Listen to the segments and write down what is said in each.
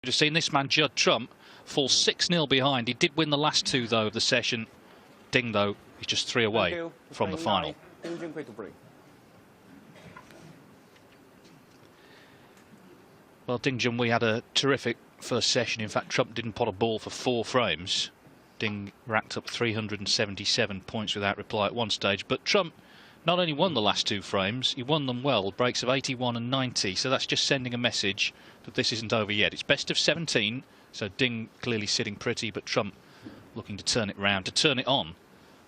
You've seen this man, Judd Trump, fall 6-0 behind. He did win the last two, though, of the session. Ding, though, he's just 3 away from the final. Junhui to break. Well, Ding Junhui had a terrific first session. In fact, Trump didn't pot a ball for 4 frames. Ding racked up 377 points without reply at one stage. But Trump not only won the last 2 frames, he won them well, breaks of 81 and 90. So that's just sending a message that this isn't over yet. It's best of 17, so Ding clearly sitting pretty, but Trump looking to turn it round, to turn it on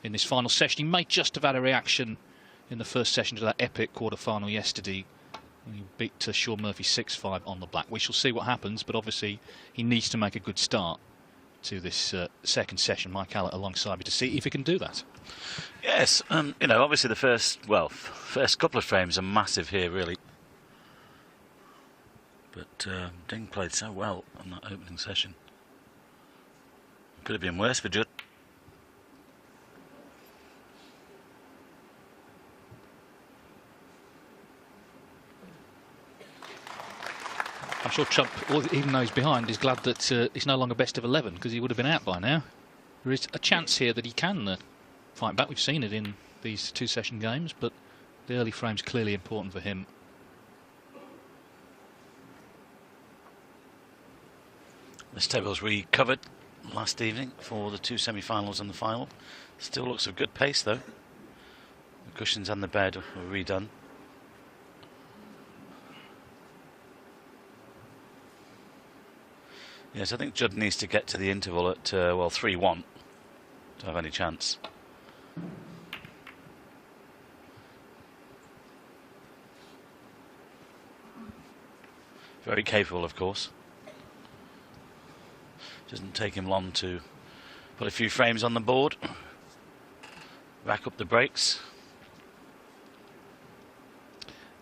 in this final session. He may just have had a reaction in the first session to that epic quarter-final yesterday. He beat Sean Murphy 6-5 on the black. We shall see what happens, but obviously he needs to make a good start to this second session. Mike Allett alongside me to see if he can do that. Yes, you know, obviously the first couple of frames are massive here, really. But Ding played so well on that opening session. Could have been worse for Judd. I'm sure Trump, even though he's behind, is glad that he's no longer best of 11, because he would have been out by now. There is a chance here that he can fight back. We've seen it in these 2-session games, but the early frame's clearly important for him. This table's recovered last evening for the 2 semi-finals and the final. Still looks of good pace, though. The cushions and the bed were redone. Yes, I think Judd needs to get to the interval at, well, 3-1 to have any chance. Very capable, of course. Doesn't take him long to put a few frames on the board, rack up the breaks.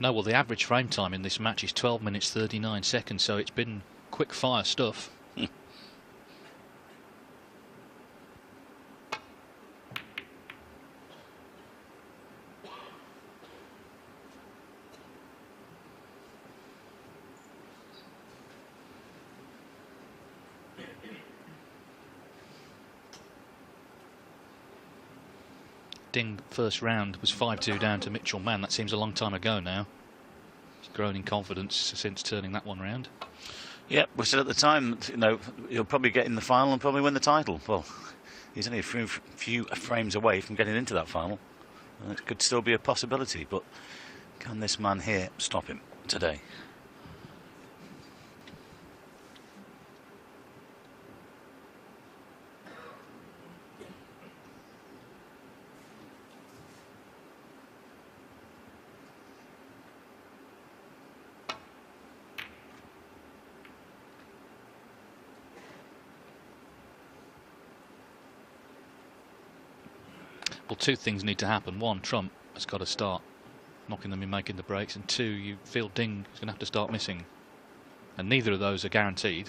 No, well, the average frame time in this match is 12 minutes 39 seconds, so it's been quick fire stuff. Ding first round was 5-2 down to Mitchell Mann. That seems a long time ago now. He's grown in confidence since turning that one round. Yeah, we said at the time, you know, he'll probably get in the final and probably win the title. Well, he's only a few frames away from getting into that final. And it could still be a possibility, but can this man here stop him today? Well, 2 things need to happen. 1, Trump has got to start knocking them in, making the breaks, and 2, you feel Ding is going to have to start missing, and neither of those are guaranteed.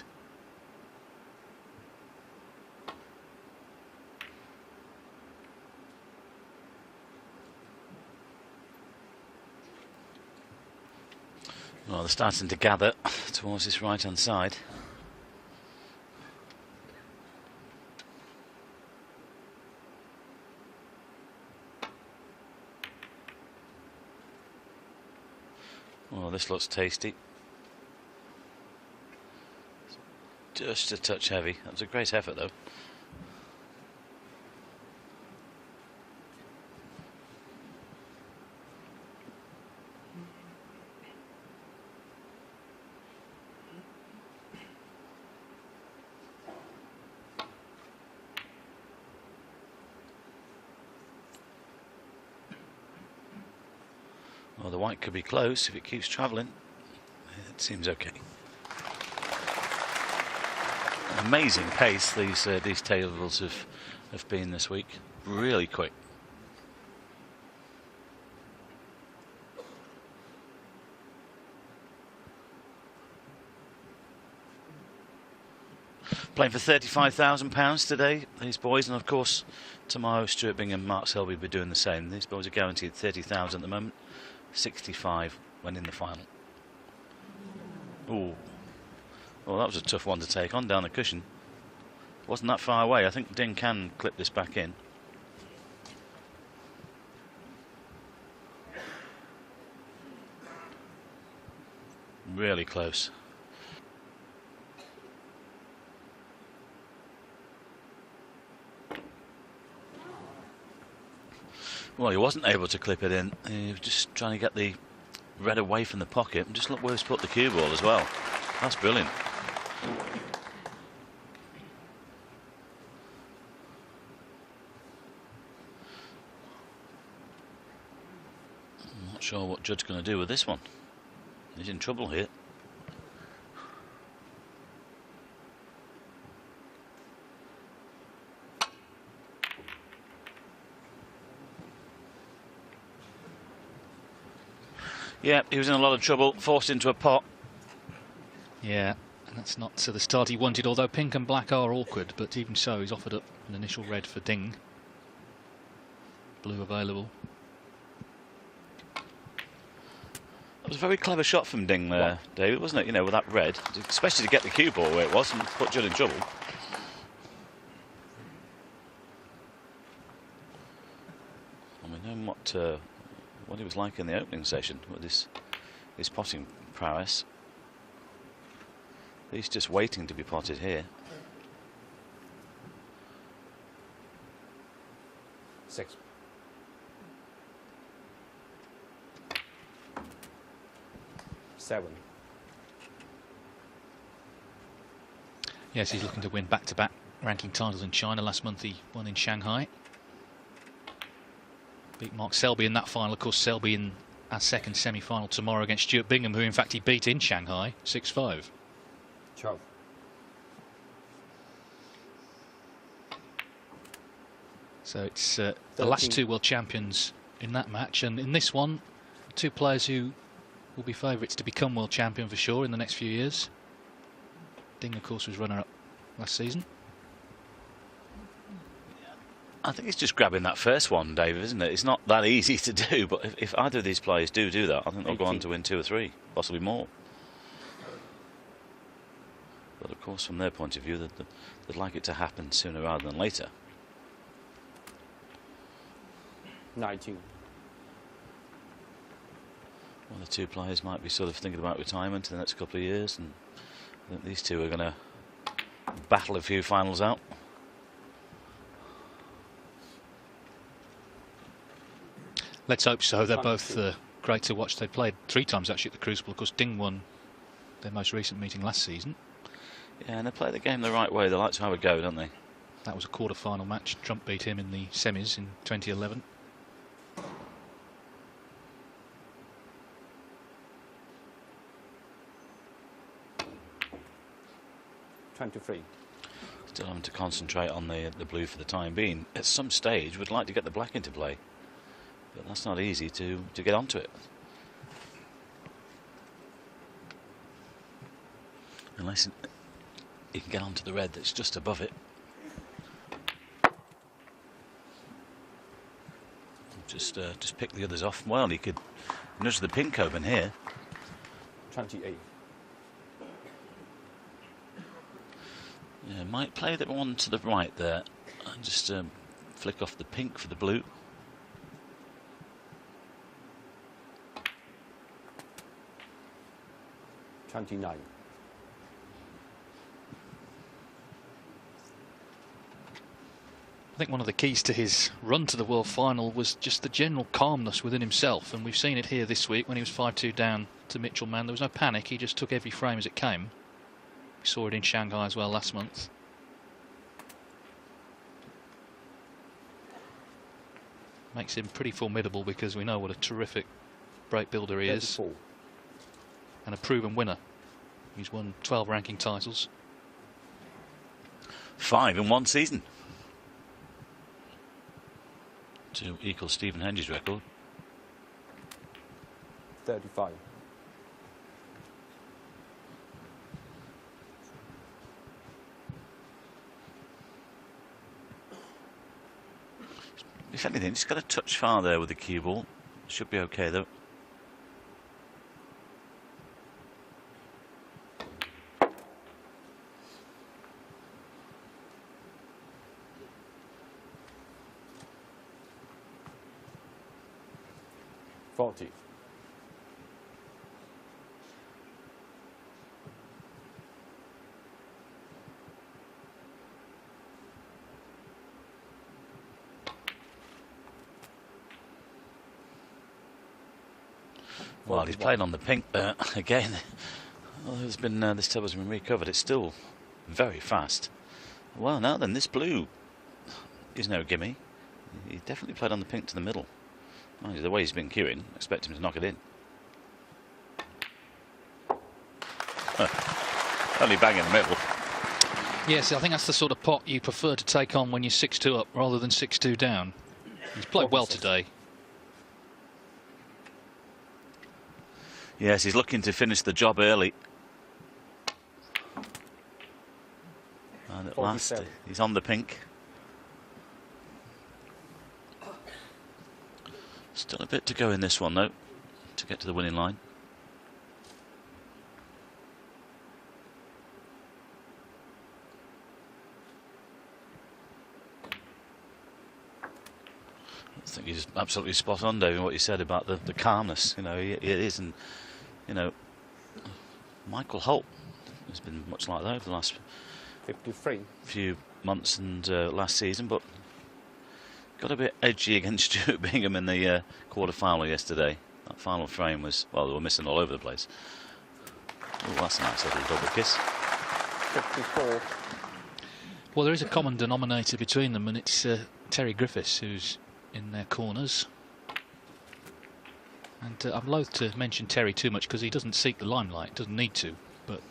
Well, they're starting to gather towards this right-hand side. Oh, this looks tasty. Just a touch heavy. That was a great effort, though. Well, the white could be close if it keeps travelling. It seems okay. Amazing pace these tables have been this week. Really quick. Playing for £35,000 today, these boys, and of course tomorrow Stuart Bingham and Mark Selby will be doing the same. These boys are guaranteed 30,000 at the moment. 65 when in the final. Ooh. Oh, that was a tough one to take on down the cushion. Wasn't that far away. I think Ding can clip this back in. Really close. Well, he wasn't able to clip it in. He was just trying to get the red away from the pocket. And just look where he's put the cue ball as well. That's brilliant. I'm not sure what Judd's going to do with this one. He's in trouble here. Yeah, he was in a lot of trouble, forced into a pot. Yeah, and that's not the start he wanted, although pink and black are awkward, but even so, he's offered up an initial red for Ding. Blue available. It was a very clever shot from Ding there, David, wasn't it? You know, with that red, especially to get the cue ball where it was and put Judd in trouble. And we know what he was like in the opening session with his potting prowess. He's just waiting to be potted here. 6. Seven. Yes, he's looking to win back-to-back ranking titles in China. Last month he won in Shanghai. Beat Mark Selby in that final. Of course, Selby in our second semi-final tomorrow against Stuart Bingham, who in fact he beat in Shanghai 6-5. 12. So it's the last two world champions in that match, and in this one, two players who will be favourites to become world champion for sure in the next few years. Ding, of course, was runner-up last season. I think it's just grabbing that first one, David, isn't it? It's not that easy to do, but if either of these players do that, I think they'll go on to win 2 or 3, possibly more. But of course, from their point of view, they'd like it to happen sooner rather than later. 19. One of the two players might be sort of thinking about retirement in the next couple of years, and I think these two are going to battle a few finals out. Let's hope so. They're both great to watch. They played 3 times actually at the Crucible. Of course, Ding won their most recent meeting last season. Yeah, and they play the game the right way. They like to have a go, don't they? That was a quarter-final match. Trump beat him in the semis in 2011. 23. Still having to concentrate on the blue for the time being. At some stage, we'd like to get the black into play, but that's not easy to get onto it. Unless you can get onto the red that's just above it. Just pick the others off. Well, he could nudge the pink open here. 28. Yeah, might play the one to the right there and just flick off the pink for the blue. $29. I think one of the keys to his run to the world final was just the general calmness within himself, and we've seen it here this week when he was 5-2 down to Mitchell Mann. There was no panic, he just took every frame as it came. We saw it in Shanghai as well last month. Makes him pretty formidable because we know what a terrific break builder he is. 34. And a proven winner. He's won 12 ranking titles. 5 in one season. To equal Stephen Henge's record. 35. If anything, just got a touch far there with the cue ball. Should be okay though. 40. Well, he's played on the pink there again. Well, there's been this table's been recovered. It's still very fast. Well, now then, this blue is no gimme. He definitely played on the pink to the middle. Mind you, the way he's been queuing, I expect him to knock it in. Only bang in the middle. Yes, I think that's the sort of pot you prefer to take on when you're 6-2 up rather than 6-2 down. He's played well today. Yes, he's looking to finish the job early. And at last, 47. he's on the pink. Still a bit to go in this one, though, to get to the winning line. I think he's absolutely spot on, David, what you said about the calmness. You know, it is, and you know, Michael Holt has been much like that over the last 53. few months and last season, but got a bit edgy against Stuart Bingham in the quarter-final yesterday. That final frame was, well, they were missing all over the place. Oh, that's a nice little double kiss. 54. Well, there is a common denominator between them, and it's Terry Griffiths, who's in their corners. And I'm loath to mention Terry too much because he doesn't seek the limelight, doesn't need to, but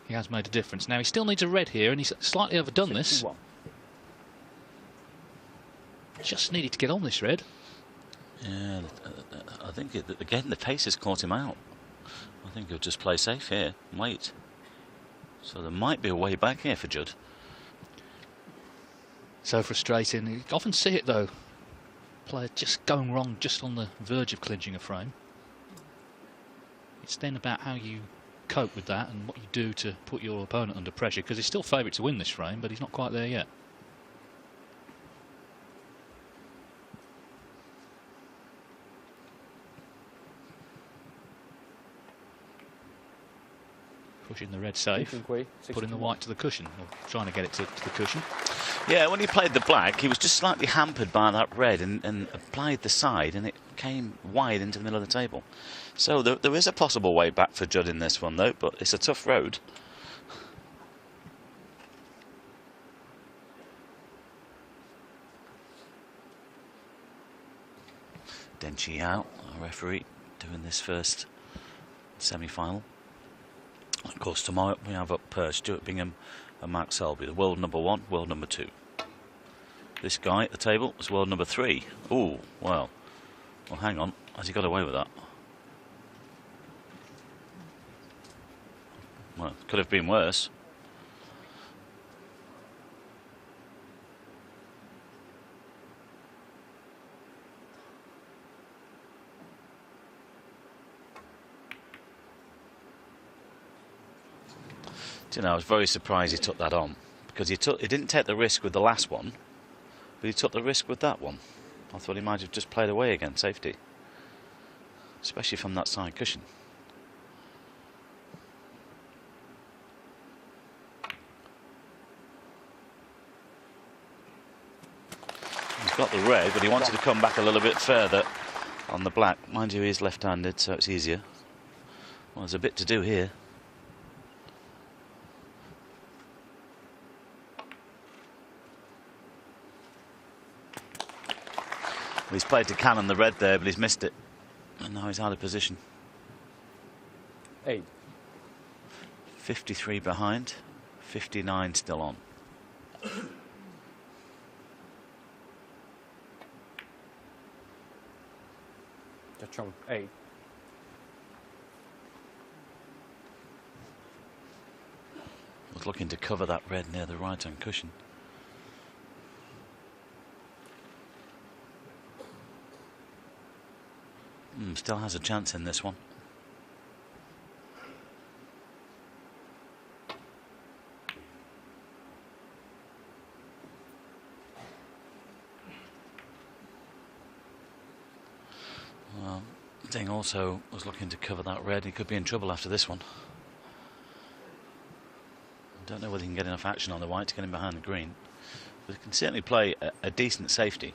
he has made a difference. Now, he still needs a red here, and he's slightly overdone 61. this. Just needed to get on this red. Yeah, I think, again, the pace has caught him out. I think he'll just play safe here and wait. So there might be a way back here for Judd. So frustrating. You often see it, though. Player just going wrong, just on the verge of clinching a frame. It's then about how you cope with that and what you do to put your opponent under pressure, because he's still favourite to win this frame, but he's not quite there yet. Pushing the red safe, putting the white to the cushion, or trying to get it to the cushion. Yeah, when he played the black, he was just slightly hampered by that red and applied the side, and it came wide into the middle of the table. So there is a possible way back for Judd in this one, though, but it's a tough road. Denchi out, our referee, doing this first semi-final. Of course, tomorrow we have up Stuart Bingham and Mark Selby, the world number 1, world number 2. This guy at the table is world number 3. Oh, well, hang on. Has he got away with that? Well, could have been worse. You know, I was very surprised he took that on, because he didn't take the risk with the last one, but he took the risk with that one. I thought he might have just played away again, safety, especially from that side cushion. He's got the red, but he wanted to come back a little bit further on the black. Mind you, he is left-handed, so it's easier. Well, there's a bit to do here. He's played to cannon the red there, but he's missed it. And now he's out of position. 8. 53 behind, 59 still on. Jachong 8. Was looking to cover that red near the right-hand cushion. Still has a chance in this one. Well, Ding also was looking to cover that red. He could be in trouble after this one. I don't know whether he can get enough action on the white to get him behind the green, but he can certainly play a decent safety.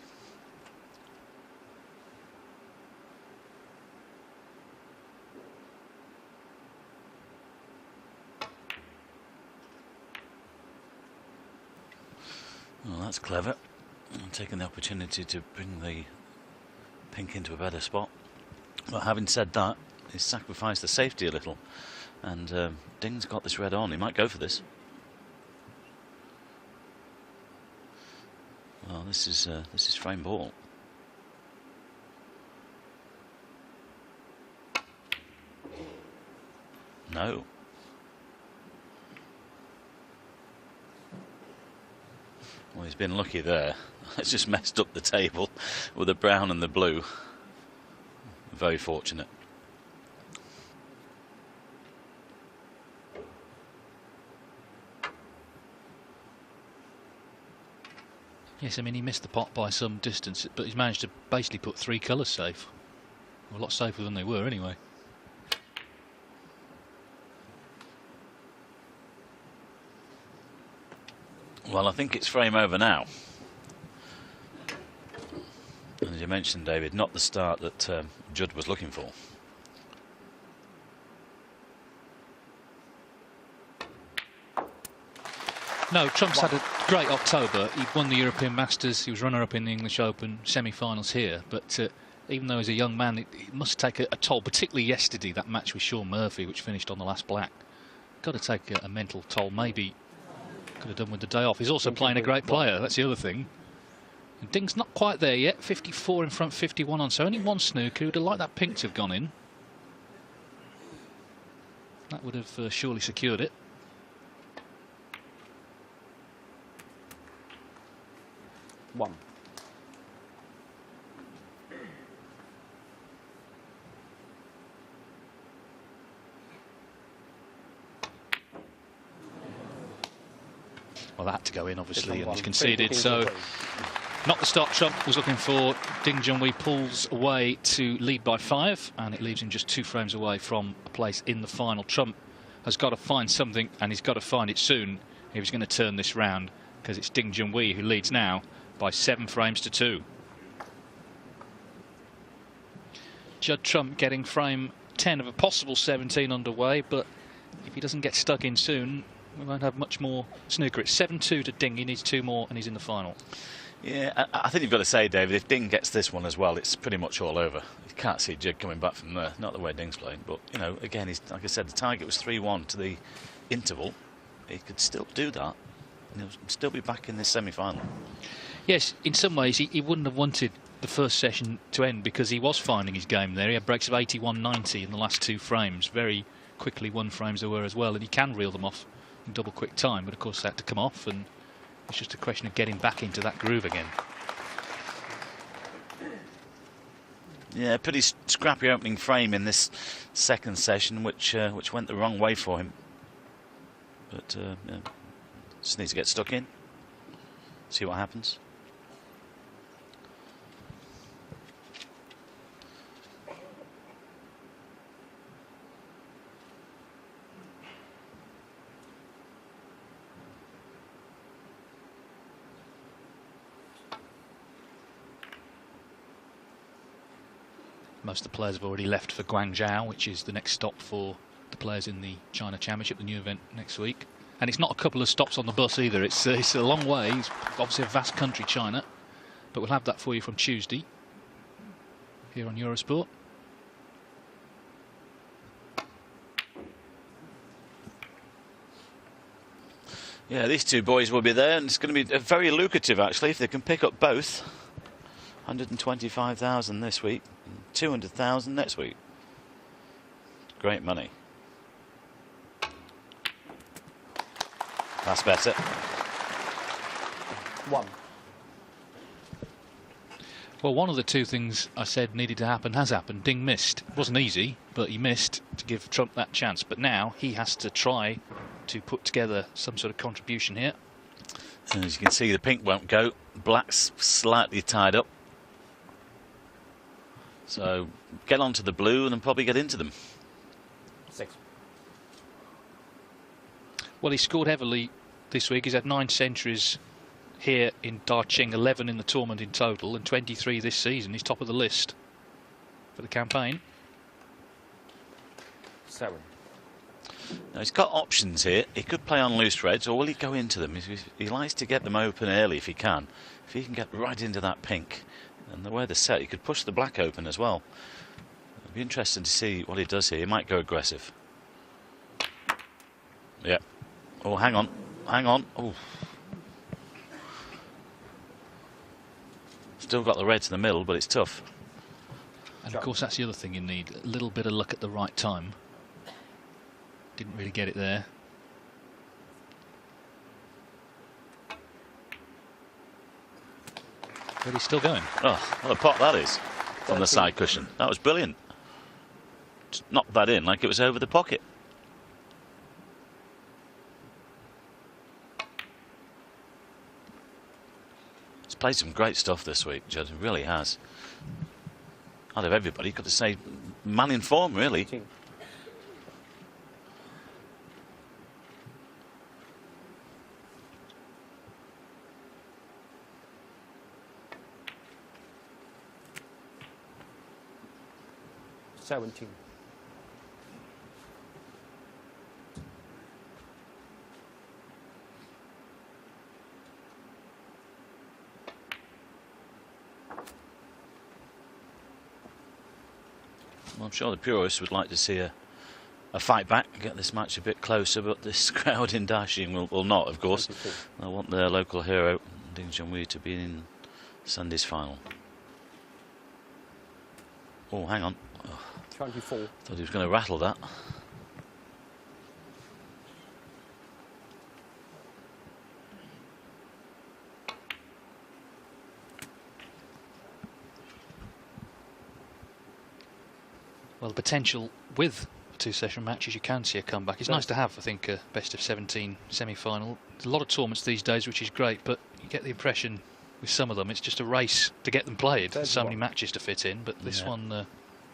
Well, that's clever. I'm taking the opportunity to bring the pink into a better spot. But having said that, he's sacrificed the safety a little, and Ding's got this red on. He might go for this. Well, this is frame ball. No. Well, he's been lucky there. It's just messed up the table with the brown and the blue. Very fortunate. Yes, I mean, he missed the pot by some distance, but he's managed to basically put 3 colours safe. A lot safer than they were anyway. Well, I think it's frame over now. And as you mentioned, David, not the start that Judd was looking for. No, Trump's had a great October. He won the European Masters, he was runner-up in the English Open, semi-finals here, but even though he's a young man, it must take a toll, particularly yesterday, that match with Sean Murphy, which finished on the last black. Got to take a mental toll, maybe could have done with the day off. He's also playing a great player, that's the other thing. And Ding's not quite there yet, 54 in front, 51 on, so only one snooker. Would have liked that pink to have gone in. That would have surely secured it. One. Well, that had to go in, obviously, and One. he's conceded, so not the start Trump was looking for. Ding Junhui pulls away to lead by 5, and it leaves him just 2 frames away from a place in the final. Trump has got to find something, and he's got to find it soon if he's going to turn this round, because it's Ding Junhui who leads now by 7 frames to 2. Judd Trump getting frame 10 of a possible 17 underway, but if he doesn't get stuck in soon, we won't have much more snooker. It's 7-2 to Ding. He needs 2 more and he's in the final. Yeah, I think you've got to say, David, if Ding gets this one as well, it's pretty much all over. You can't see Judd coming back from there. Not the way Ding's playing, but, you know, again, he's, like I said, the target was 3-1 to the interval. He could still do that, and he'll still be back in this semi-final. Yes, in some ways, he wouldn't have wanted the first session to end because he was finding his game there. He had breaks of 81-90 in the last 2 frames. Very quickly 1 frames there were as well, and he can reel them off in double quick time, but of course they had to come off, and it's just a question of getting back into that groove again. Yeah, pretty scrappy opening frame in this second session, which went the wrong way for him. But yeah, just needs to get stuck in, see what happens. Most of the players have already left for Guangzhou, which is the next stop for the players in the China Championship, the new event next week. And it's not a couple of stops on the bus either. It's a long way. It's obviously a vast country, China. But we'll have that for you from Tuesday here on Eurosport. Yeah, these 2 boys will be there, and it's going to be very lucrative, actually, if they can pick up both. 125,000 this week, 200,000 next week. Great money. That's better. 1. Well, one of the 2 things I said needed to happen has happened. Ding missed. It wasn't easy, but he missed to give Trump that chance. But now he has to try to put together some sort of contribution here. And as you can see, the pink won't go. Black's slightly tied up. So get onto the blue and then probably get into them. 6. Well, he scored heavily this week. He's had 9 centuries here in Daqing, 11 in the tournament in total, and 23 this season. He's top of the list for the campaign. 7. Now he's got options here. He could play on loose reds, or will he go into them? He likes to get them open early if he can. If he can get right into that pink, and the way they're set, he could push the black open as well. It'll be interesting to see what he does here. He might go aggressive. Yeah. Oh, hang on. Hang on. Oh. Still got the reds in the middle, but it's tough. And of course, that's the other thing you need. A little bit of luck at the right time. Didn't really get it there. But he's still going. Oh, what a pot that is from the side cushion. That was brilliant. Just knocked that in like it was over the pocket. He's played some great stuff this week, Judd. He really has. Out of everybody, got to say, man in form, really. 18. $17. Well, I'm sure the purists would like to see a fight back, get this match a bit closer, but this crowd in Daqing will not, of course. 22. I want their local hero, Junhui, to be in Sunday's final. Oh, hang on. 24. Thought he was going to rattle that. Well, the potential with a 2-session matches, you can see a comeback. It's nice to have, I think, a best of 17 semi-final. There's a lot of tournaments these days, which is great, but you get the impression with some of them it's just a race to get them played. There's so many matches to fit in, but this one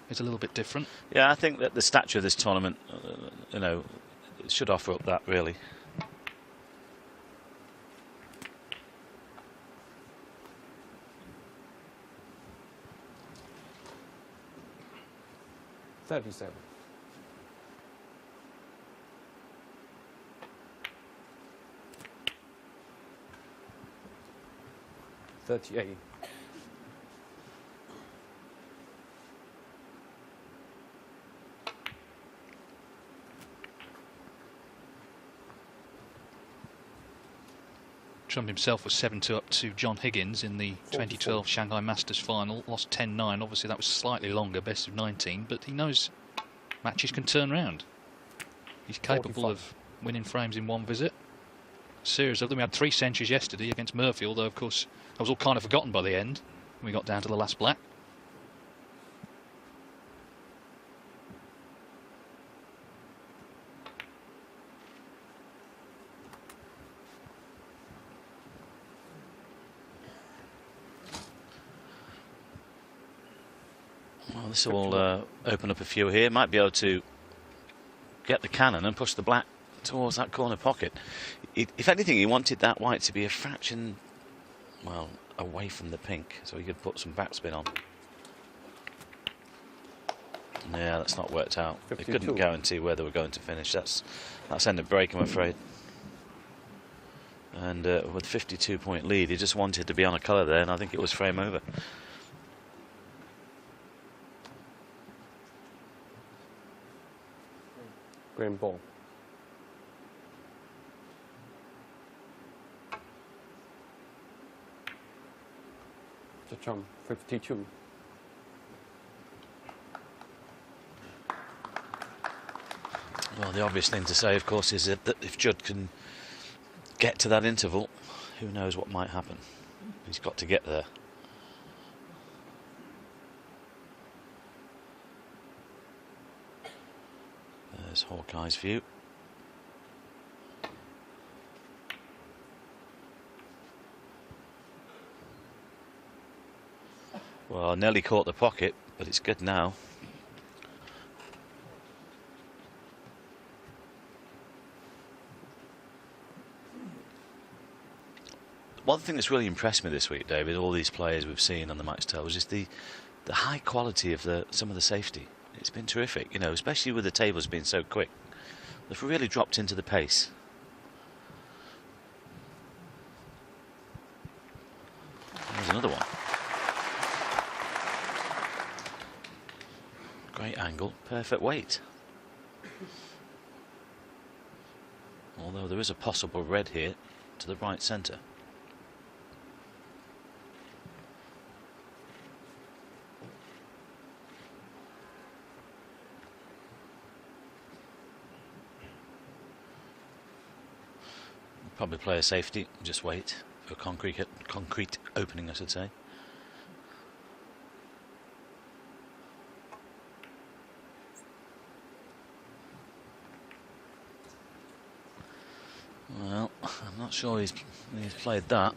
is a little bit different. Yeah, I think that the stature of this tournament, you know, it should offer up that, really. $37. $38. Trump himself was 7-2 up to John Higgins in the 2012 Shanghai Masters final. Lost 10-9. Obviously, that was slightly longer, best of 19. But he knows matches can turn round. He's capable 45. of winning frames in one visit. A series of them. We had 3 centuries yesterday against Murphy, although, of course, that was all kind of forgotten by the end when we got down to the last black. Well, this will open up a few here. Might be able to get the cannon and push the black towards that corner pocket. If anything, he wanted that white to be a fraction, well, away from the pink, so he could put some backspin on. Yeah, that's not worked out. 52. They couldn't guarantee where they were going to finish. That's end of break, I'm afraid. And with 52-point lead, he just wanted to be on a colour there, and I think it was frame over. Green ball. Chum, 52. Well, the obvious thing to say, of course, is that if Judd can get to that interval, who knows what might happen. He's got to get there. There's Hawkeye's view. Well, nearly caught the pocket, but it's good now. One thing that's really impressed me this week, David, all these players we've seen on the match tables, is the high quality of some of the safety. It's been terrific, you know, especially with the tables being so quick. They've really dropped into the pace. There's another one. Great angle, perfect weight. Although there is a possible red here to the right centre. Probably play a safety, just wait for a concrete opening, I should say. Well, I'm not sure he's played that.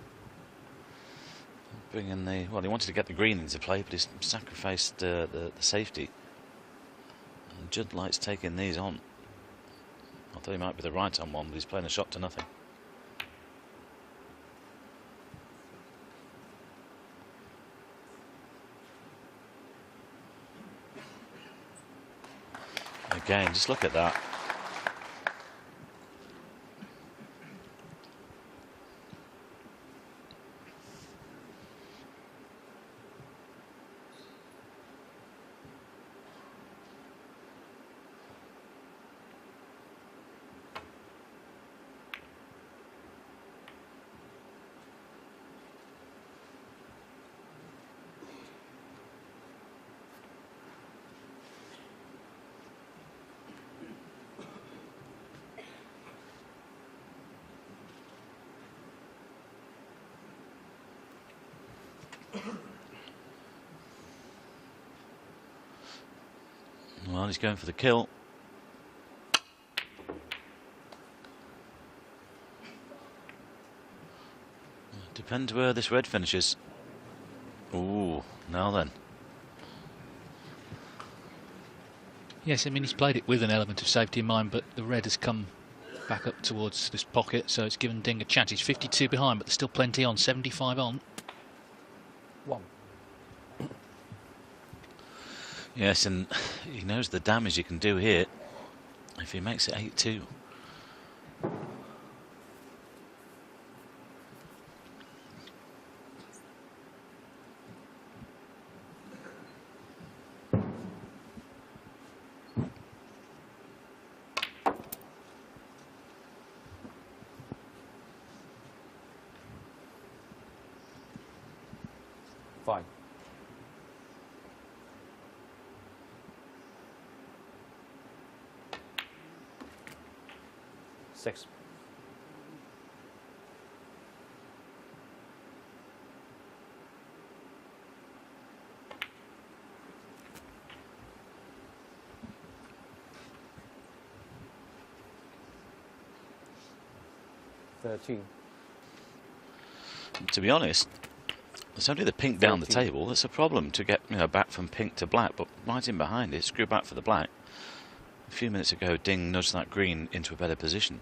Bringing well, he wanted to get the green into play, but he's sacrificed the safety. And Judd likes taking these on. I thought he might be the right on one, but he's playing a shot to nothing. Again, just look at that. Well, he's going for the kill. Depends where this red finishes. Ooh, now then. Yes, I mean, he's played it with an element of safety in mind, but the red has come back up towards this pocket, so it's given Ding a chance. He's 52 behind, but there's still plenty on, 75 on. One. Yes, and he knows the damage he can do here if he makes it 8-2. Fine. 6. To be honest, it's only the pink down the 14. table that's a problem to get, you know, back from pink to black, but right in behind it, screw back for the black. A few minutes ago, Ding nudged that green into a better position.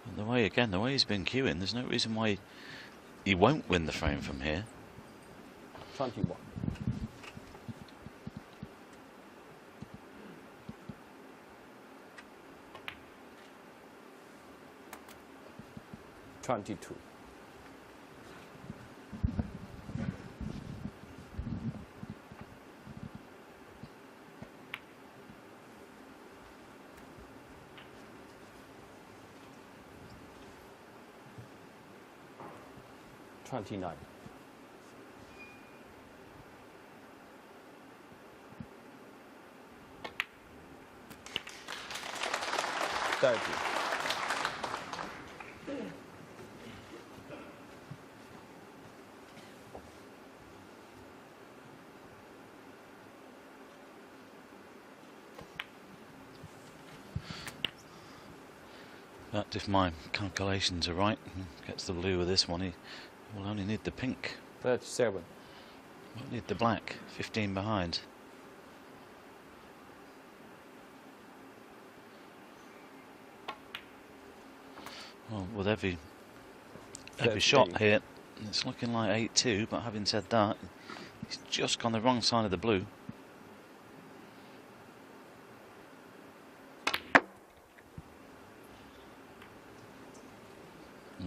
And the way he's been queuing, there's no reason why he won't win the frame from here. 21. 22. 29. 30. But if my calculations are right, gets the blue with this one, he will only need the pink. 37. Won't need the black. 15 behind. Well, with every shot here, it's looking like 8-2. But having said that, he's just gone the wrong side of the blue.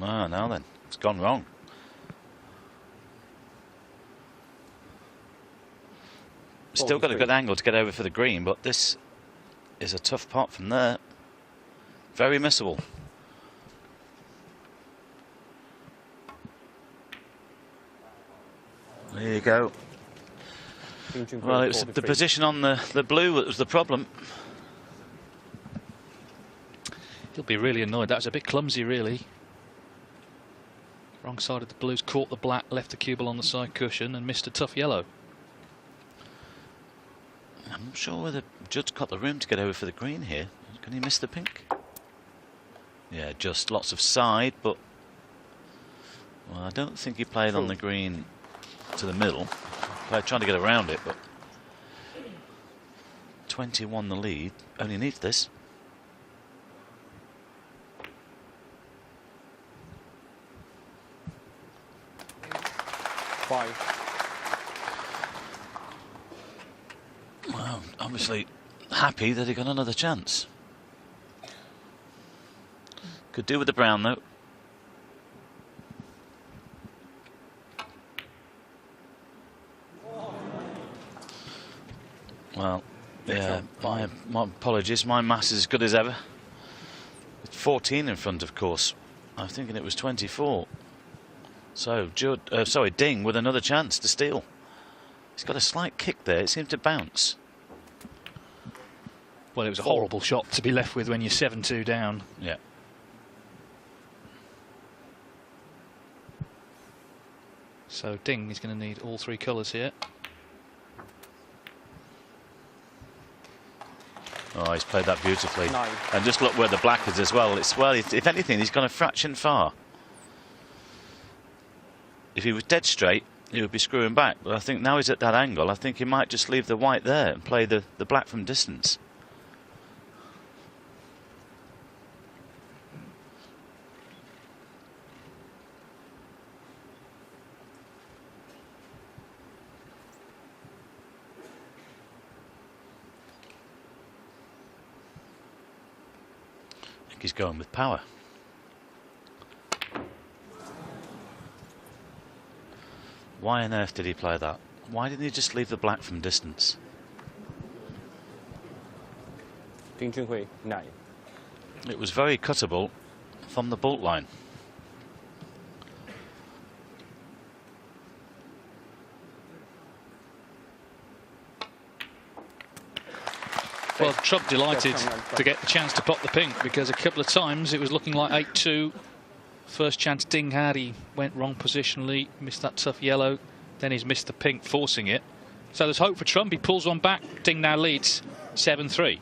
Ah, now then, it's gone wrong. Still got a good angle to get over for the green, but this is a tough pot from there. Very missable. There you go. Well, it was the position on the blue that was the problem. He'll be really annoyed. That was a bit clumsy, really. Wrong side of the blues, caught the black, left the cue ball on the side cushion and missed a tough yellow. I'm not sure whether Judd's got the room to get over for the green here. Can he miss the pink? Yeah, just lots of side, but well, I don't think he played on the green to the middle. Played trying to get around it, but 21 the lead. Only needs this. Well, obviously happy that he got another chance. Could do with the brown though. Well, yeah, my apologies. My maths is as good as ever. It's 14 in front, of course. I'm thinking it was 24. So Judd, sorry, Ding with another chance to steal. He's got a slight kick there. It seemed to bounce. Well, it was a horrible shot to be left with when you're 7-2 down. Yeah. So Ding is going to need all three colours here. Oh, he's played that beautifully. 9. And just look where the black is as well. If anything, he's gone a fraction far. If he was dead straight, he would be screwing back. But I think now he's at that angle, I think he might just leave the white there and play the black from distance. I think he's going with power. Why on earth did he play that? Why didn't he just leave the black from distance? Junhui 9. It was very cuttable from the bolt line. Well, Trump delighted to get the chance to pop the pink, because a couple of times it was looking like 8-2. First chance Ding had, he went wrong positionally, missed that tough yellow, then he's missed the pink, forcing it. So there's hope for Trump. He pulls one back. Ding now leads 7-3.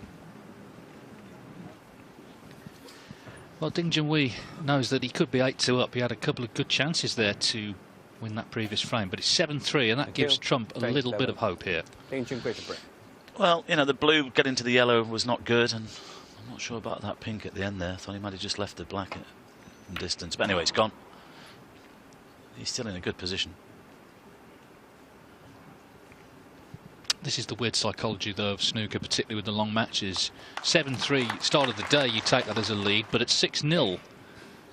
Well, Ding Junhui knows that he could be 8-2 up. He had a couple of good chances there to win that previous frame, but it's 7-3, and that gives Trump a little bit of hope here. Well, you know, the blue getting to the yellow was not good, and I'm not sure about that pink at the end there. I thought he might have just left the black from distance. But anyway, it's gone. He's still in a good position. This is the weird psychology, though, of snooker, particularly with the long matches. 7-3, start of the day, you take that as a lead, but at 6-0, it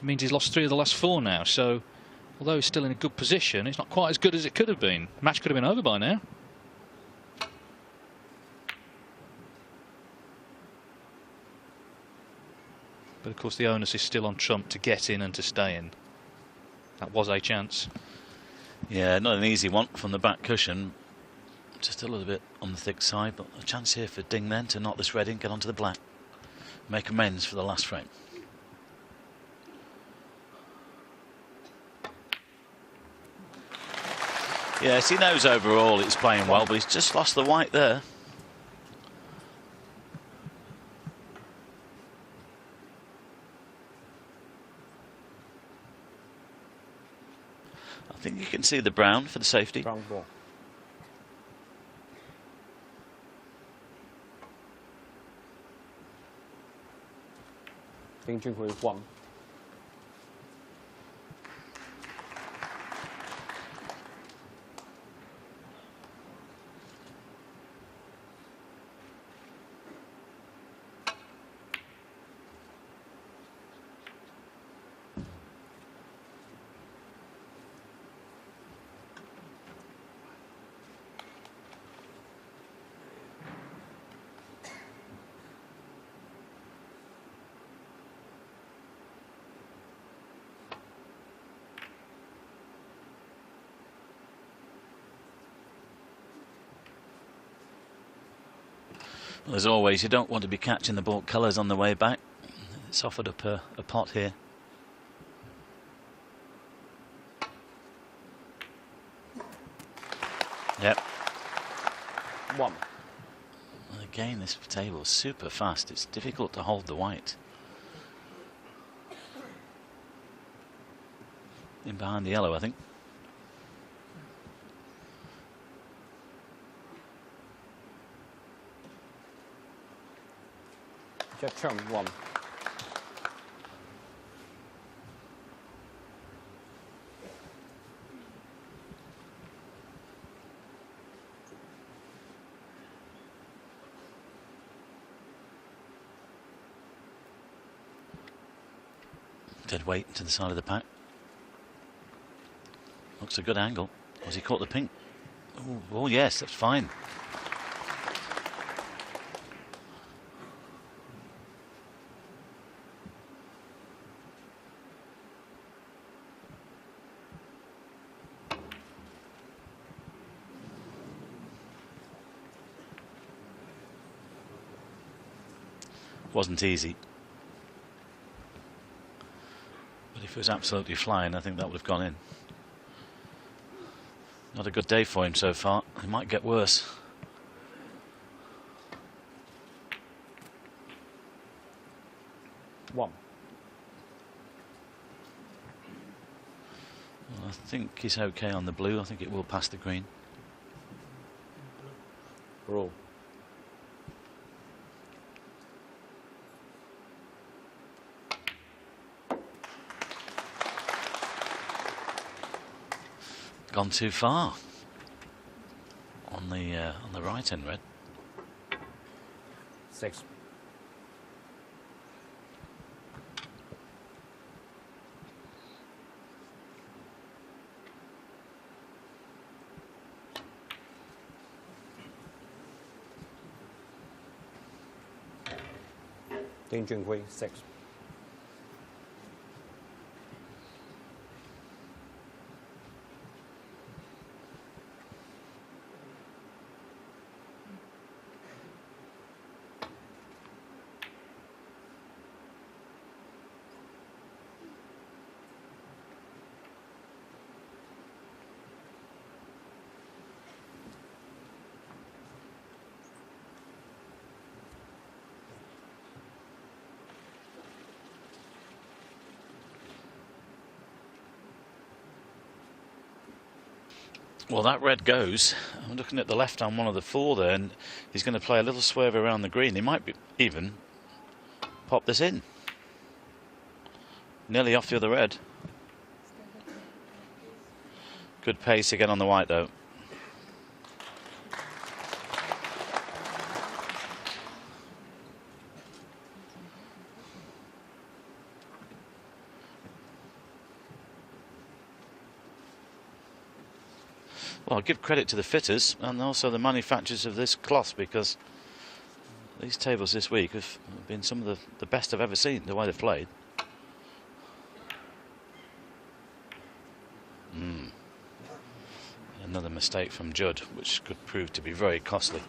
means he's lost 3 of the last 4 now. So, although he's still in a good position, it's not quite as good as it could have been. The match could have been over by now. But of course the onus is still on Trump to get in and to stay in. That was a chance. Yeah, not an easy one from the back cushion. Just a little bit on the thick side, but a chance here for Ding then to knock this red in, get onto the black, make amends for the last frame. Yes, he knows overall he's playing well, but he's just lost the white there. I think you can see the brown for the safety. Brown ball. Ding Junhui 1. Well, as always, you don't want to be catching the ball colours on the way back. It's offered up a pot here. Yep. 1. Again, this table is super fast. It's difficult to hold the white. In behind the yellow, I think. Judd Trump 1. Dead weight to the side of the pack. Looks a good angle. Has he caught the pink? Oh yes, that's fine. Wasn't easy. But if it was absolutely flying, I think that would have gone in. Not a good day for him so far. It might get worse. One. Well, I think he's okay on the blue. I think it will pass the green. Roll. Gone too far on the right end red. 6. Ding Junhui 6. Well, that red goes. I'm looking at the left hand one of the four there, and he's going to play a little swerve around the green. He might be even pop this in. Nearly off the other red. Good pace again on the white though. Well, I'll give credit to the fitters and also the manufacturers of this cloth, because these tables this week have been some of the best I've ever seen, the way they've played. Another mistake from Judd, which could prove to be very costly.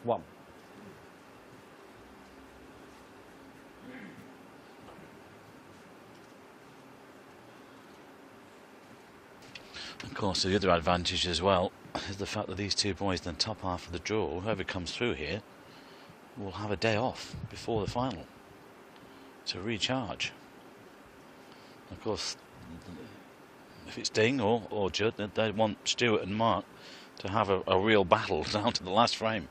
One. Of course, the other advantage as well is the fact that these two boys in the top half of the draw, whoever comes through here, will have a day off before the final to recharge. Of course, if it's Ding or Judd, they want Stewart and Mark to have a real battle down to the last frame.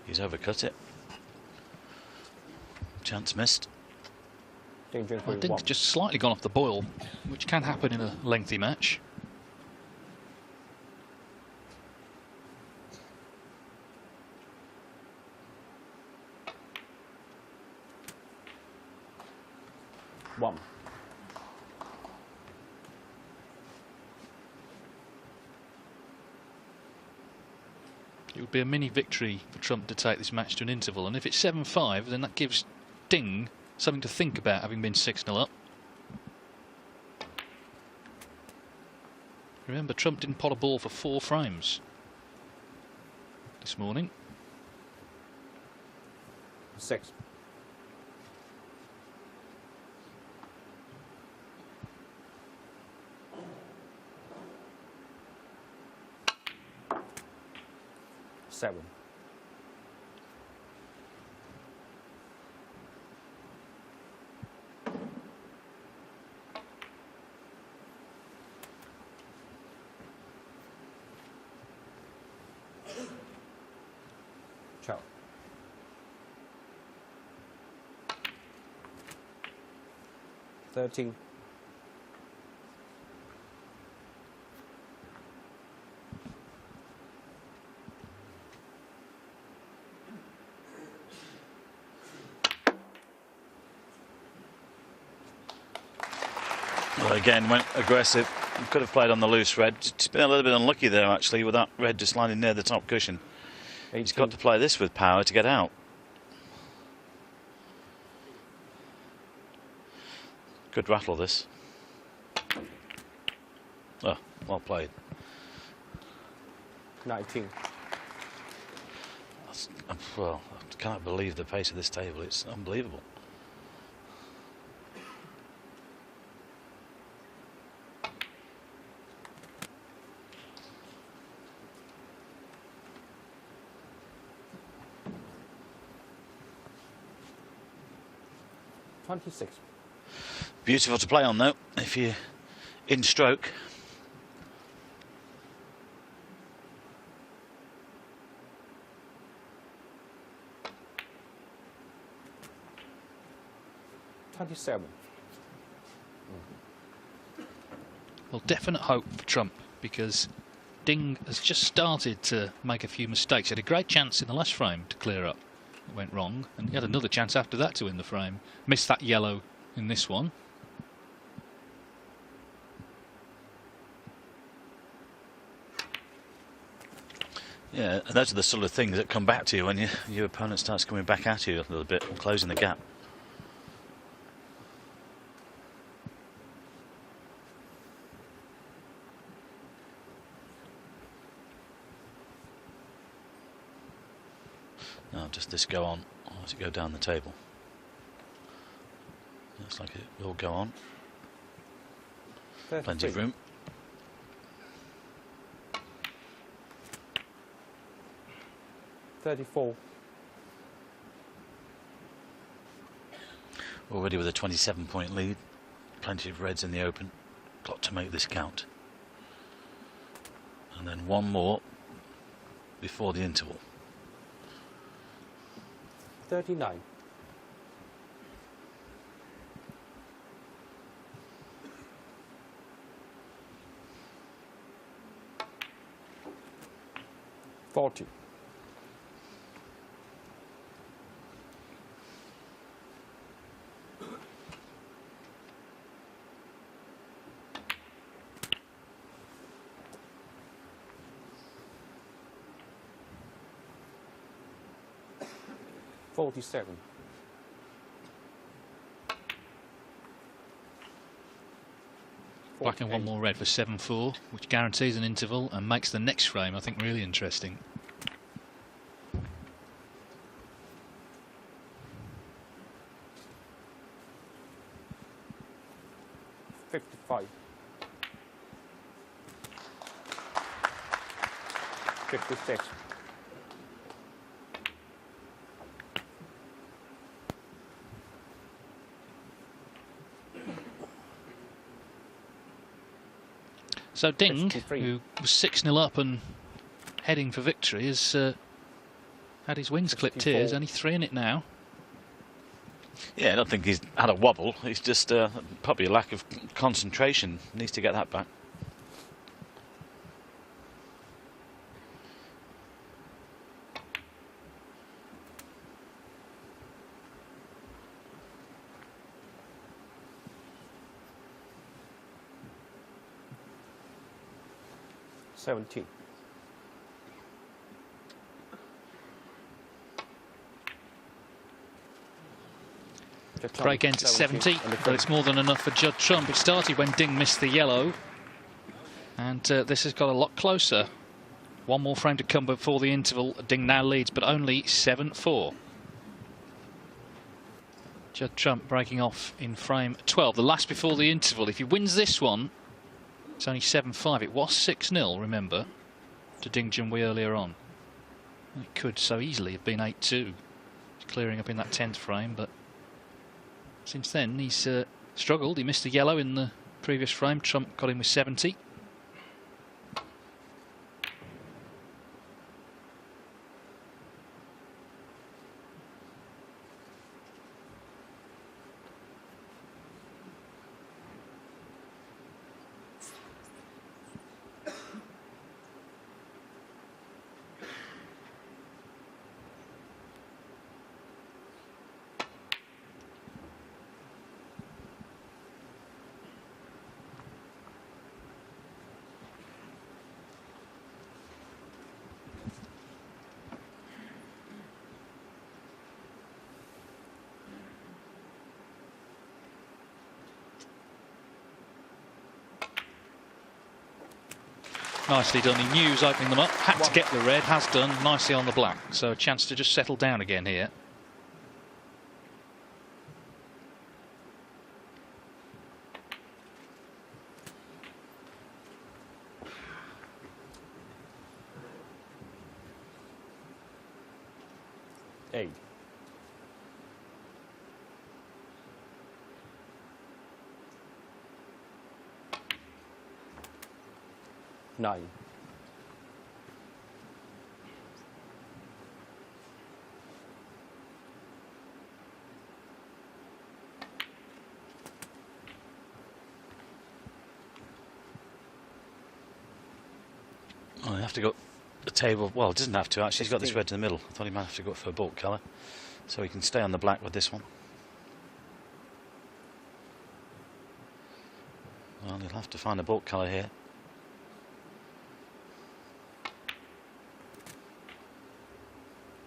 He's overcut it. Chance missed. Ding Junhui, I think 1. it's just slightly gone off the boil, which can happen in a lengthy match. One. It would be a mini victory for Trump to take this match to an interval, and if it's 7-5, then that gives Ding something to think about, having been 6-0 up. Remember, Trump didn't pot a ball for 4 frames this morning. 6. Seven. Ciao. 13. Well, again, went aggressive. Could have played on the loose red. It's been a little bit unlucky there, actually, with that red just landing near the top cushion. 18. He's got to play this with power to get out. Good rattle, this. Oh, well played. 19. Well, I cannot believe the pace of this table. It's unbelievable. $26. Beautiful to play on, though, if you're in stroke. $27. Well, definite hope for Trump, because Ding has just started to make a few mistakes. He had a great chance in the last frame to clear up. It went wrong, and he had another chance after that to win the frame. Missed that yellow in this one. Yeah, and those are the sort of things that come back to you when your opponent starts coming back at you a little bit, closing the gap. Now, does this go on, or does it go down the table? Looks like it will go on. 33. Plenty of room. $34. Already with a 27-point lead. Plenty of reds in the open. Got to make this count. And then one more before the interval. 39. $40. $47. Black and one more red for 7-4, which guarantees an interval and makes the next frame, I think, really interesting. $55. 56. So Ding, 53. who was 6-0 up and heading for victory, has had his wings clipped here. There's 64. only 3 in it now. Yeah, I don't think he's had a wobble. It's just probably a lack of concentration. Needs to get that back. $17. Break ends at 70, but it's more than enough for Judd Trump. It started when Ding missed the yellow, and this has got a lot closer. One more frame to come before the interval. Ding now leads, but only 7-4. Judd Trump breaking off in frame 12, the last before the interval. If he wins this one, it's only 7-5. It was 6-0, remember, to Ding Junhui earlier on. It could so easily have been 8-2. He's clearing up in that 10th frame, but since then he's struggled. He missed the yellow in the previous frame. Trump got him with 70. Nicely done. He knew he was opening them up. Had to get the red. Has done. Nicely on the black. So a chance to just settle down again here. $8. $9. Oh, you have to go the table. Well, it doesn't have to actually. He's got this red in the middle. I thought he might have to go for a bulk colour, so he can stay on the black with this one. Well, he'll have to find a bulk colour here.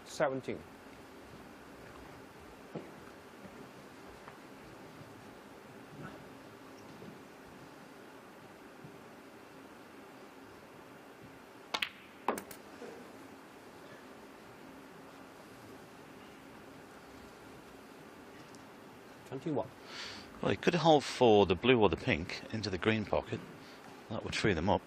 $17. $21. Well, he could hold for the blue or the pink into the green pocket. That would free them up.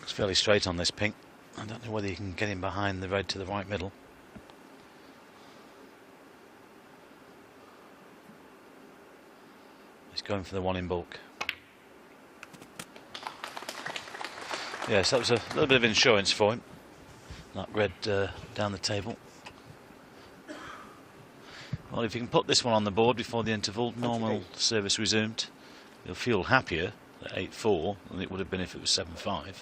Looks fairly straight on this pink. I don't know whether you can get him behind the red to the right middle. He's going for the one in bulk. Yes, that was a little bit of insurance for him. That red down the table. Well, if you can put this one on the board before the interval, normal service resumed, you'll feel happier at 8-4 than it would have been if it was 7-5.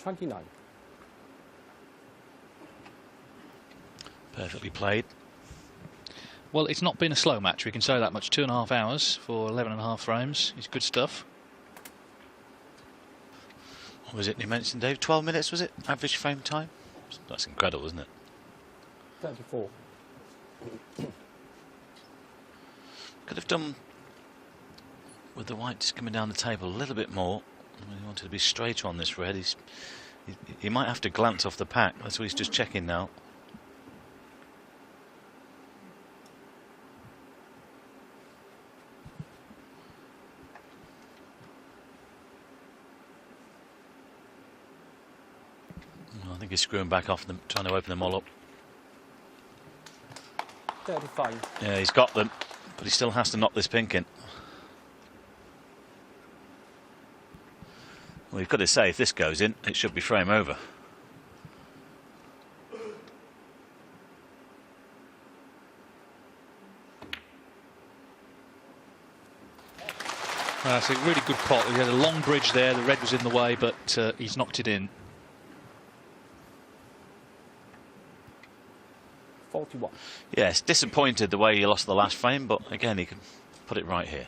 $29. Perfectly played. Well, it's not been a slow match, we can say that much. 2.5 hours for 11.5 frames. It's good stuff. What was it you mentioned, Dave? 12 minutes, was it? Average frame time? That's incredible, isn't it? 34. Could have done with the white just coming down the table a little bit more. He wanted to be straighter on this red. He might have to glance off the pack. That's what he's just checking now. I think he's screwing back off them, trying to open them all up. 35. Yeah, he's got them, but he still has to knock this pink in. Well, you've got to say, if this goes in, it should be frame over. It's a really good pot. He had a long bridge there, the red was in the way, but he's knocked it in. 41. Yes, disappointed the way he lost the last frame, but again, he can put it right here.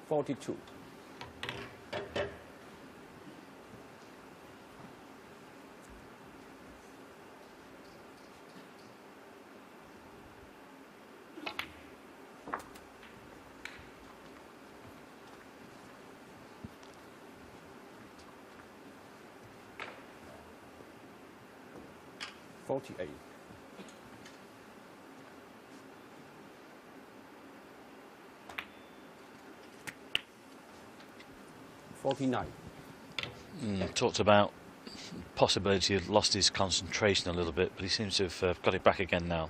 $42. $48. $49. Talked about possibility of lost his concentration a little bit, but he seems to have got it back again now.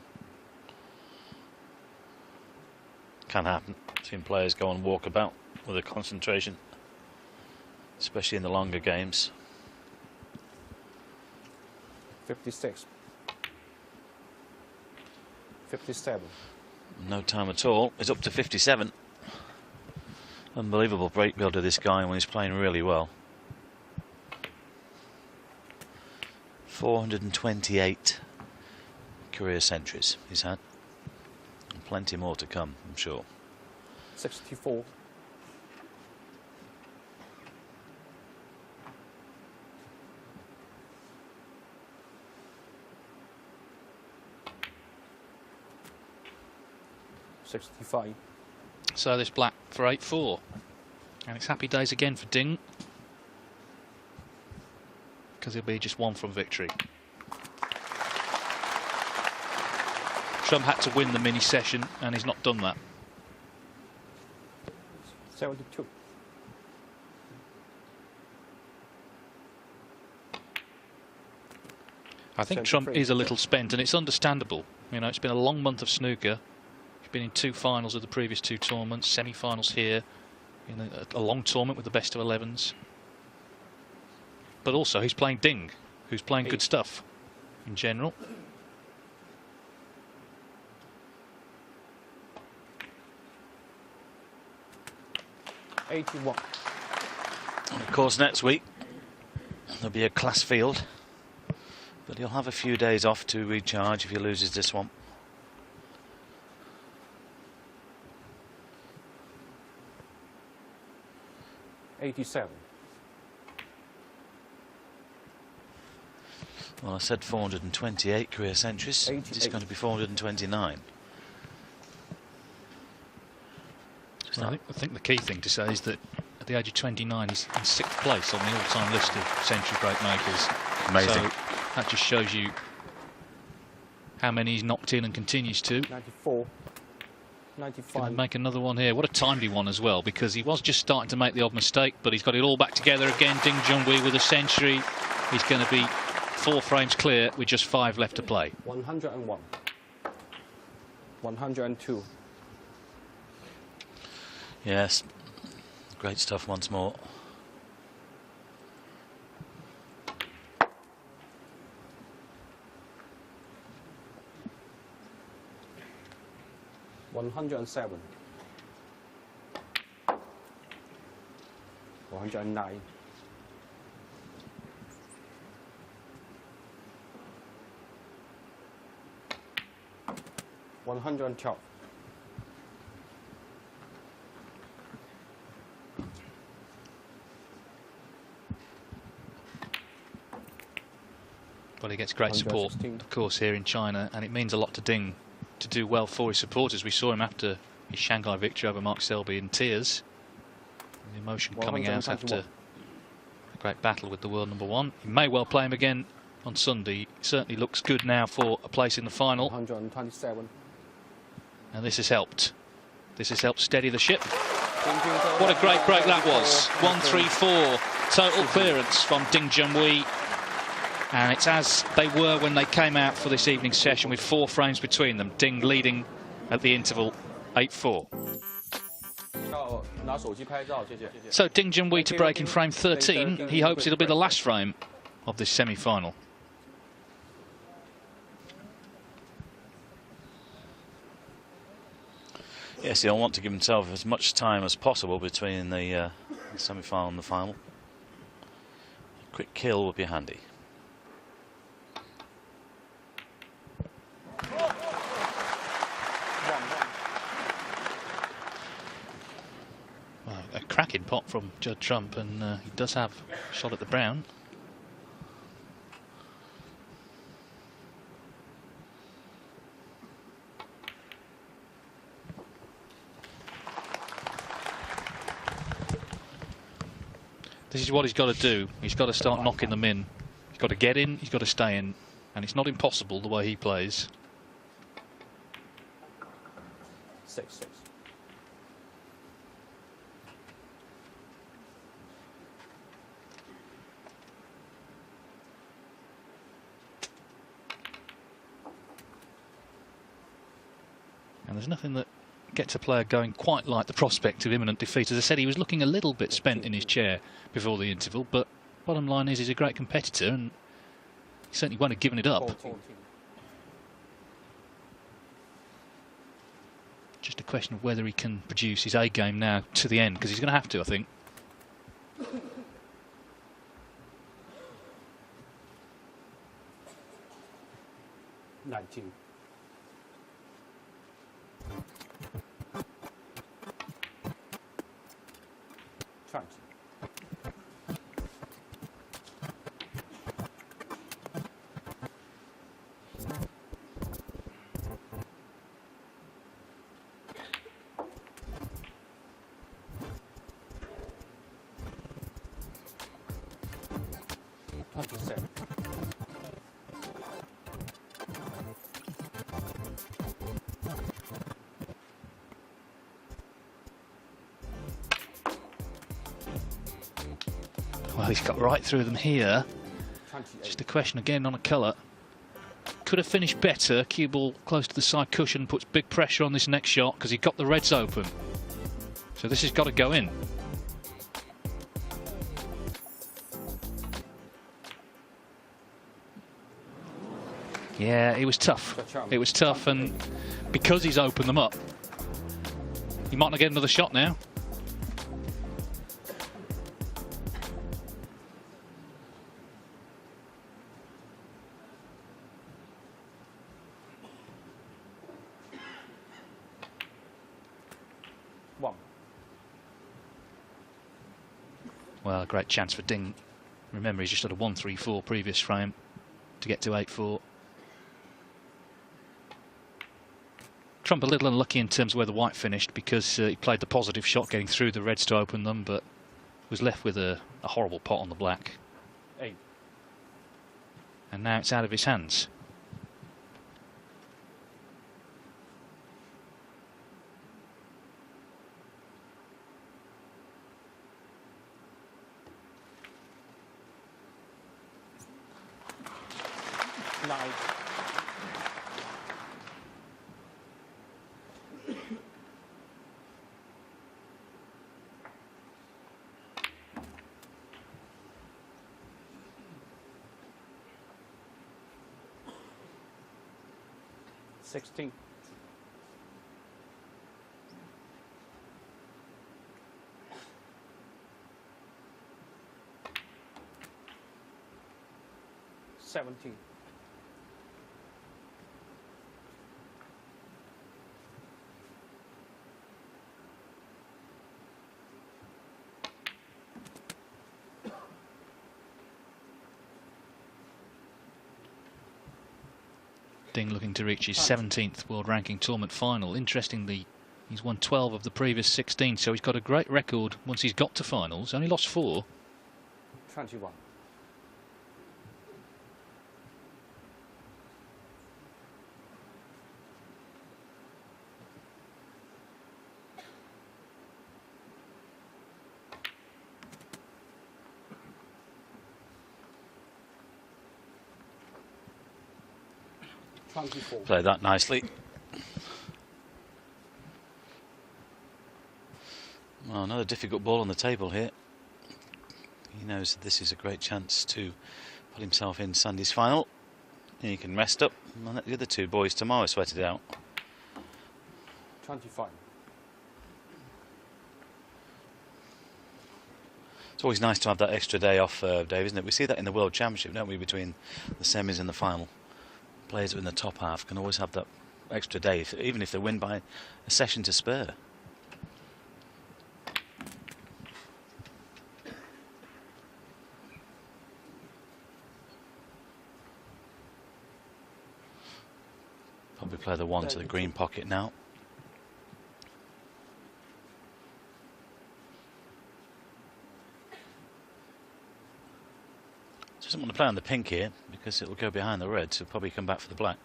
Can happen. Seen players go on walkabout with a concentration, especially in the longer games. 56. 57. No time at all. It's up to 57. Unbelievable break builder, this guy, when he's playing really well. 428 career centuries he's had. And plenty more to come, I'm sure. 64. $65. So this black for 8-4. And it's happy days again for Ding, because he'll be just one from victory. Trump had to win the mini session, and he's not done that. 72. I think Trump is a little spent, and it's understandable. You know, it's been a long month of snooker. He's been in 2 finals of the previous 2 tournaments, semi-finals here, in a long tournament with the best of 11s. But also he's playing Ding, who's playing good stuff in general. $81. And of course, next week there'll be a class field, but he'll have a few days off to recharge if he loses this one. $87. Well, I said 428 career centuries. It's going to be 429. Well, I think the key thing to say is that at the age of 29 he's in 6th place on the all-time list of century break makers. Amazing. So that just shows you how many he's knocked in and continues to. 94. 95. Going to make another one here. What a timely one as well, because he was just starting to make the odd mistake, but he's got it all back together again. Ding Junhui with a century. He's going to be 4 frames clear with just 5 left to play. 101. 102. Yes, great stuff once more. $107. 109. 112. Well, he gets great support, 116. of course, here in China, and it means a lot to Ding to do well for his supporters. We saw him after his Shanghai victory over Mark Selby in tears. The emotion coming out after a great battle with the world number one. He may well play him again on Sunday. He certainly looks good now for a place in the final. 127. And this has helped. This has helped steady the ship. What a great break that was. 134 total clearance from Ding Junhui. And it's as they were when they came out for this evening's session, with 4 frames between them. Ding leading at the interval 8-4. So Ding Junhui to break in frame 13. He hopes it'll be the last frame of this semi-final. Yes, he'll want to give himself as much time as possible between the semi-final and the final. A quick kill would be handy. Well, a cracking pot from Judd Trump, and he does have a shot at the brown. This is what he's got to do. He's got to start knocking them in. He's got to get in, he's got to stay in. And it's not impossible the way he plays. 6-6. And there's nothing that gets a player going quite like the prospect of imminent defeat. As I said, he was looking a little bit spent in his chair before the interval, but bottom line is he's a great competitor, and he certainly won't have given it up. 14. Just a question of whether he can produce his A game now to the end, because he's going to have to, I think. $19. Trumps. Well, he's got right through them here. Just a question again on a colour. Could have finished better. Cue ball close to the side cushion puts big pressure on this next shot because he got the reds open. So this has got to go in. Yeah, it was tough. It was tough, and because he's opened them up, he might not get another shot now. Well, a great chance for Ding. Remember, he's just had a 1-3-4 previous frame to get to 8-4. Trump a little unlucky in terms of where the white finished, because he played the positive shot getting through the reds to open them, but was left with a horrible pot on the black. 8. And now it's out of his hands. $16. 17. Ding looking to reach his 17th world ranking tournament final. Interestingly, he's won 12 of the previous 16, so he's got a great record once he's got to finals. Only lost 4. 21. Played that nicely. Well, another difficult ball on the table here. He knows that this is a great chance to put himself in Sunday's final. He can rest up and let the other two boys tomorrow sweat it out. 25. It's always nice to have that extra day off, Dave, isn't it? We see that in the World Championship, don't we, between the semis and the final. Players in the top half can always have that extra day, even if they win by a session to spare. Probably play the 1 to the green pocket now. Doesn't want to play on the pink here because it will go behind the red, so probably come back for the black.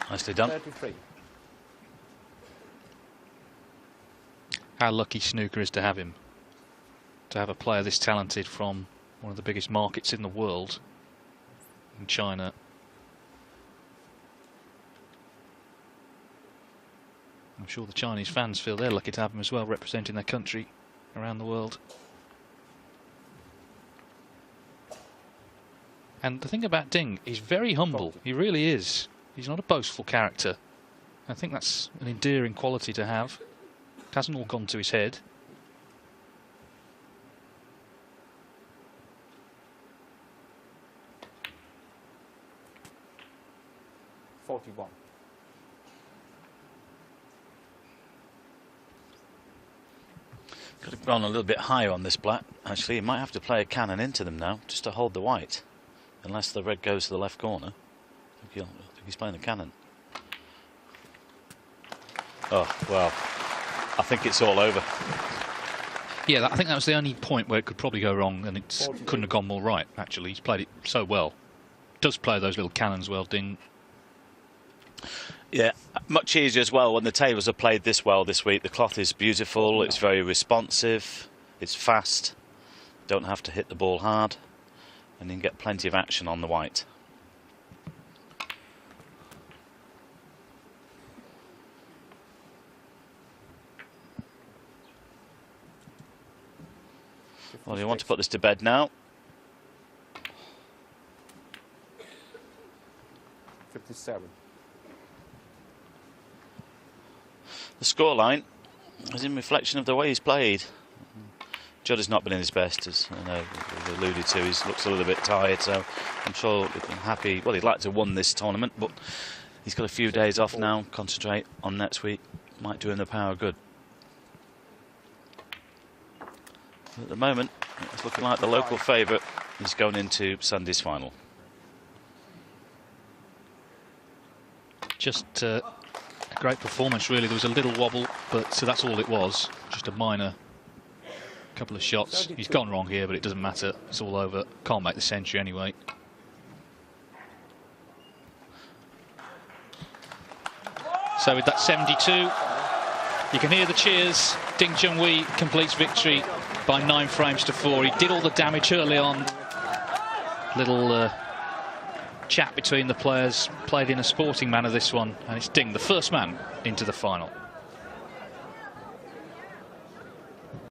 Nicely done. 33. How lucky snooker is to have him. To have a player this talented from one of the biggest markets in the world, in China. I'm sure the Chinese fans feel they're lucky to have him as well, representing their country around the world. And the thing about Ding, he's very humble. He really is. He's not a boastful character. I think that's an endearing quality to have. It hasn't all gone to his head. .41. Could have gone a little bit higher on this black. Actually, he might have to play a cannon into them now, just to hold the white. Unless the red goes to the left corner. I think he's playing the cannon. Oh, well, I think it's all over. Yeah, I think that was the only point where it could probably go wrong, and it couldn't have gone more right, actually. He's played it so well. Does play those little cannons well, Ding. Yeah, much easier as well when the tables are played this well this week. The cloth is beautiful, it's very responsive, it's fast. Don't have to hit the ball hard, and you can get plenty of action on the white. Well, you want to put this to bed now. 57. The scoreline is in reflection of the way he's played. Judd has not been in his best, as I know we've alluded to. He looks a little bit tired, so I'm sure he's happy. Well, he'd like to have won this tournament, but he's got a few days off now. Concentrate on next week. Might do him the power of good. At the moment, it's looking like the local favourite is going into Sunday's final. Just a great performance, really. There was a little wobble, but so that's all it was. Just a minor couple of shots. He's gone wrong here, but it doesn't matter. It's all over. Can't make the century anyway. So with that 72, you can hear the cheers. Ding Junhui completes victory by 9 frames to 4. He did all the damage early on. Little chat between the players, played in a sporting manner this one, and it's Ding, the first man into the final.